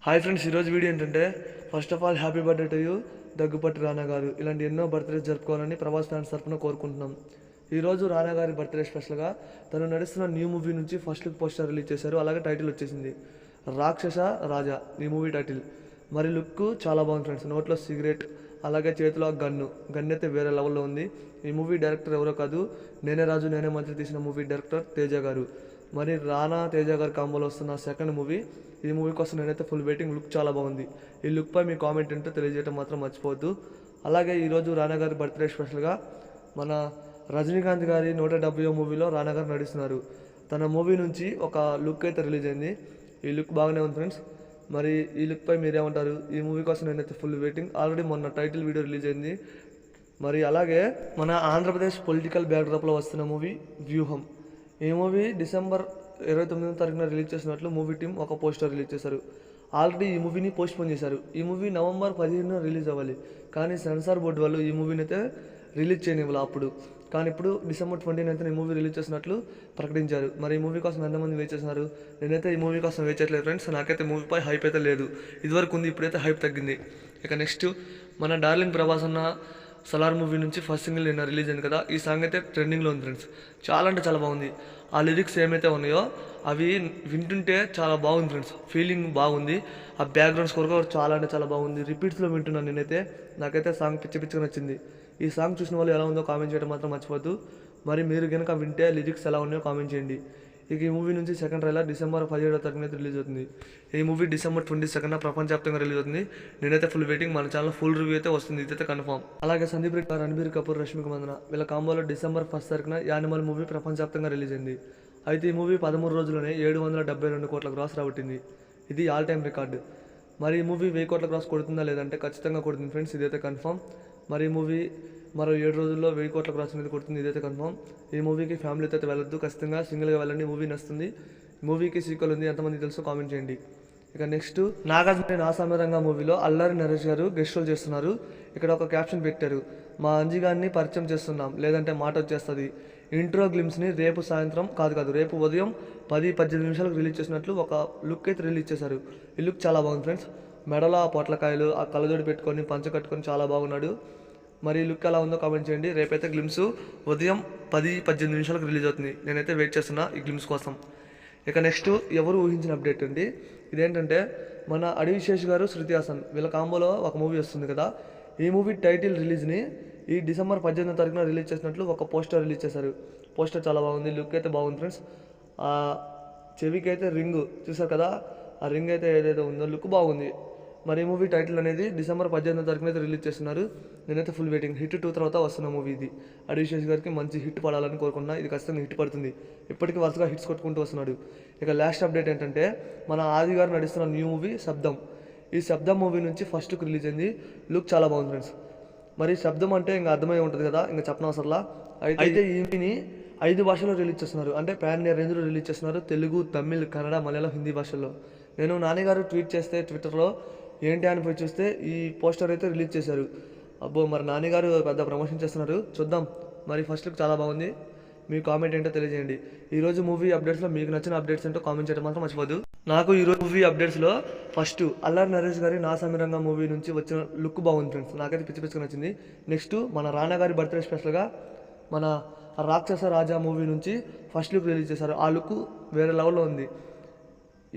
Hi friends, ఈరోజు video ఏంటంటే first of all happy birthday to you Daggubati రానా గారు. ఇలాంటి ఎన్నో బర్త్డేస్ జరుపుకోవాలని ప్రభాస్ ఫ్యాన్స్ తరఫున కోరుకుంటున్నాం. ఈరోజు రానా గారి బర్త్డే స్పెషల్గా తను నడుస్తున్న న్యూ మూవీ నుంచి ఫస్ట్ లుక్ పోస్టర్ రిలీజ్ చేశారు. అలాగే టైటిల్ వచ్చేసింది రాక్షస రాజా ఈ మూవీ టైటిల్. మరి లుక్ చాలా బాగుంది ఫ్రెండ్స్. నోట్లో సిగరెట్, అలాగే చేతిలో గన్ అయితే వేరే లెవెల్లో ఉంది. ఈ మూవీ డైరెక్టర్ ఎవరో కాదు, నేనే రాజు నేనే మంత్రి తీసిన మూవీ డైరెక్టర్ తేజ గారు. మరి రానా తేజ గారి కాంబోలో వస్తున్న సెకండ్ మూవీ. ఈ మూవీ కోసం నేనైతే ఫుల్ వెయిటింగ్. లుక్ చాలా బాగుంది. ఈ లుక్పై మీ కామెంట్ ఏంటో తెలియజేయడం మాత్రం మర్చిపోవద్దు. అలాగే ఈరోజు రానా గారి బర్త్డే స్పెషల్గా మన రజనీకాంత్ గారి 170వ మూవీలో రానా గారు నడుస్తున్నారు. తన మూవీ నుంచి ఒక లుక్ అయితే రిలీజ్ అయింది. ఈ లుక్ బాగానే ఉంది ఫ్రెండ్స్. మరి ఈ లుక్పై మీరేమంటారు? ఈ మూవీ కోసం నేనైతే ఫుల్ వెయిటింగ్. ఆల్రెడీ మొన్న టైటిల్ వీడియో రిలీజ్ అయింది. మరి అలాగే మన ఆంధ్రప్రదేశ్ పొలిటికల్ బ్యాక్డ్రాప్లో వస్తున్న మూవీ వ్యూహం. ఈ మూవీ డిసెంబర్ 29వ తారీఖున రిలీజ్ చేసినట్లు మూవీ టీం ఒక పోస్టర్ రిలీజ్ చేశారు. ఆల్రెడీ ఈ మూవీని పోస్ట్పోన్ చేశారు. ఈ మూవీ నవంబర్ 15న రిలీజ్ అవ్వాలి, కానీ సెన్సార్ బోర్డు వాళ్ళు ఈ మూవీని అయితే రిలీజ్ చేయనివ్వాలి అప్పుడు. కానీ ఇప్పుడు డిసెంబర్ 29న ఈ మూవీ రిలీజ్ చేసినట్లు ప్రకటించారు. మరి ఈ మూవీ కోసం ఎంతమంది వెయిట్ చేస్తున్నారు? నేనైతే ఈ మూవీ కోసం వెయిట్ చేయట్లేదు ఫ్రెండ్స్. నాకైతే మూవీపై హైప్ అయితే లేదు. ఇదివరకు ఉంది, ఇప్పుడైతే హైప్ తగ్గింది. ఇక నెక్స్ట్ మన డార్లింగ్ ప్రభాస్ అన్న సలార్ మూవీ నుంచి ఫస్ట్ సింగిల్ నిన్న రిలీజ్ అయింది కదా. ఈ సాంగ్ అయితే ట్రెండింగ్లో ఉంది ఫ్రెండ్స్. చాలా అంటే చాలా బాగుంది. ఆ లిరిక్స్ ఏమైతే ఉన్నాయో అవి వింటుంటే చాలా బాగుంది ఫ్రెండ్స్. ఫీలింగ్ బాగుంది. ఆ బ్యాక్గ్రౌండ్ స్కోర్ కూడా చాలా అంటే చాలా బాగుంది. రిపీట్స్లో వింటున్నాను నేనైతే. నాకైతే సాంగ్ పిచ్చిగా నచ్చింది. ఈ సాంగ్ చూసిన వాళ్ళు ఎలా ఉందో కామెంట్ చేయడం మాత్రం మర్చిపోద్దు. మరి మీరు కనుక వింటే లిరిక్స్ ఎలా ఉన్నాయో కామెంట్ చేయండి. ఇక ఈ మూవీ నుంచి సెకండ్ ట్రైలర్ డిసెంబర్ 17వ తారీఖున అయితే రిలీజ్ అవుతుంది. ఈ మూవీ డిసెంబర్ 22న ప్రపంచవ్యాప్తంగా రిలీజ్ అవుతుంది. నేనైతే ఫుల్ వెయిటింగ్. మన ఛానల్ ఫుల్ రివ్యూ అయితే వస్తుంది, ఇదైతే కన్ఫర్మ్. అలాగే సందీప్ రెడ్డి, రణబీర్ కపూర్, రష్మిక మందన వీళ్ళ కాంబోలో డిసెంబర్ 1 తారీఖున యానిమల్ మూవీ ప్రపంచవ్యాప్తంగా రిలీజ్ అయింది. అయితే ఈ మూవీ 13 రోజుల్లోనే 772 కోట్ల గ్రాస్ రాబట్టింది. ఇది ఆల్ టైమ్ రికార్డు. మరి ఈ మూవీ 1000 కోట్ల గ్రాస్ కొడుతుందా లేదంటే ఖచ్చితంగా కొడుతుంది ఫ్రెండ్స్, ఇదైతే కన్ఫర్మ్. మరి ఈ మూవీ మరో 7 రోజుల్లో 1000 కోట్ల గ్రాస్ అనేది కొడుతుంది, ఇదైతే కన్ఫర్మ్. ఈ మూవీకి ఫ్యామిలీతో అయితే వెళ్ళొద్దు, ఖచ్చితంగా సింగిల్గా వెళ్ళండి. మూవీ నచ్చుతుంది. మూవీకి సీక్వెల్ ఉంది, ఎంతమంది తెలుసో కామెంట్ చేయండి. ఇక నెక్స్ట్ నాగార్జున నా సామ్యరంగా మూవీలో అల్లరి నరేష్ గారు గెస్ట్ రోల్ చేస్తున్నారు. ఇక్కడ ఒక క్యాప్షన్ పెట్టారు, మా అంజీ గారిని పరిచయం చేస్తున్నాం లేదంటే మాట వచ్చేస్తుంది. ఇంట్రో గ్లిమ్స్ని రేపు సాయంత్రం రేపు ఉదయం 10-18 నిమిషాలకు రిలీజ్ చేసినట్లు ఒక లుక్ అయితే రిలీజ్ చేశారు. ఈ లుక్ చాలా బాగుంది ఫ్రెండ్స్. మెడలో ఆ పొట్లకాయలు, ఆ కళ్ళజోడు పెట్టుకొని పంచ కట్టుకొని చాలా బాగున్నాడు. మరి లుక్ ఎలా ఉందో కామెంట్ చేయండి. రేపైతే గ్లిమ్స్ ఉదయం 10-18 నిమిషాలకు రిలీజ్ అవుతుంది. నేనైతే వెయిట్ చేస్తున్నా ఈ గ్లిమ్స్ కోసం. ఇక నెక్స్ట్ ఎవరు ఊహించిన అప్డేట్ అండి. ఇదేంటంటే మన అడివిశేష్ గారు, శృతి హాసన్ వీళ్ళ కాంబోలో ఒక మూవీ వస్తుంది కదా. ఈ మూవీ టైటిల్ రిలీజ్ని ఈ డిసెంబర్ 18వ తారీఖున రిలీజ్ చేసినట్లు ఒక పోస్టర్ రిలీజ్ చేశారు. పోస్టర్ చాలా బాగుంది, లుక్ అయితే బాగుంది ఫ్రెండ్స్. ఆ చెవికి అయితే రింగ్ చూసారు కదా, ఆ రింగ్ అయితే ఏదైతే ఉందో లుక్ బాగుంది. మరి ఈ మూవీ టైటిల్ అనేది డిసెంబర్ 18వ తారీఖున అయితే రిలీజ్ చేస్తున్నారు. నేనైతే ఫుల్ వెయిటింగ్. హిట్ 2 తర్వాత వస్తున్న మూవీ ఇది. అడివిశేష్ గారికి మంచి హిట్ పడాలని కోరుకున్నా. ఇది ఖచ్చితంగా హిట్ పడుతుంది. ఇప్పటికీ వరుసగా హిట్స్ కొట్టుకుంటూ వస్తున్నాడు. ఇక లాస్ట్ అప్డేట్ ఏంటంటే మన ఆది గారు నడుస్తున్న న్యూ మూవీ శబ్దం. ఈ శబ్దం మూవీ నుంచి ఫస్ట్ లుక్ రిలీజ్ అయింది. లుక్ చాలా బాగుంది ఫ్రెండ్స్. మరి శబ్దం అంటే ఇంకా అర్థమై ఉంటుంది కదా, ఇంకా చెప్పనవసరంలా. అయితే ఈ మూవీని 5 భాషల్లో రిలీజ్ చేస్తున్నారు. అంటే పాన్ ఇండియా రేంజ్లో రిలీజ్ చేస్తున్నారు. తెలుగు, తమిళ్, కన్నడ, మలయాళం, హిందీ భాషల్లో. నేను నాన్నగారు ట్వీట్ చేస్తే ట్విట్టర్లో ఏంటి అని పోయి చూస్తే ఈ పోస్టర్ అయితే రిలీజ్ చేశారు. అబ్బో, మరి నాన్నగారు పెద్ద ప్రమోషన్ చేస్తున్నారు. చూద్దాం. మరి ఫస్ట్ లుక్ చాలా బాగుంది. మీ కామెంట్ ఏంటో తెలియజేయండి. ఈరోజు మూవీ అప్డేట్స్లో మీకు నచ్చిన అప్డేట్స్ ఏంటో కామెంట్ చేయడం మాత్రం మర్చిపోద్దు. నాకు ఈరోజు మూవీ అప్డేట్స్లో ఫస్ట్ అల్లరి నరేష్ గారి నా సమీరంగా మూవీ నుంచి వచ్చిన లుక్ బాగుంది ఫ్రెండ్స్. నాకైతే పిచ్చిగా నచ్చింది. నెక్స్ట్ మన రానా గారి బర్త్డే స్పెషల్గా మన రాక్షస రాజా మూవీ నుంచి ఫస్ట్ లుక్ రిలీజ్ చేశారు. ఆ లుక్ వేరే లెవెల్లో ఉంది.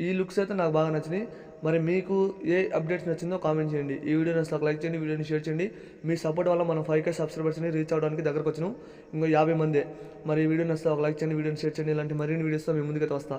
ఈ లుక్స్ అయితే నాకు బాగా నచ్చినాయి. మరి మీకు ఏ అప్డేట్స్ నచ్చిందో కామెంట్ చేయండి. ఈ వీడియో నచ్చితే లైక్ చేయండి, వీడియోని షేర్ చేయండి. మీ సపోర్ట్ వల్ల మనం 5K సబ్స్క్రైబర్స్ని రీచ్ అవ్వడానికి దగ్గరకు వచ్చినాం. ఇంకో 50 మందే. మరి ఈ వీడియో నచ్చితే లైక్ చేయండి, వీడియోని షేర్ చేయండి. ఇలాంటి మరిన్ని వీడియోస్తో మీ ముందుకైతే వస్తా.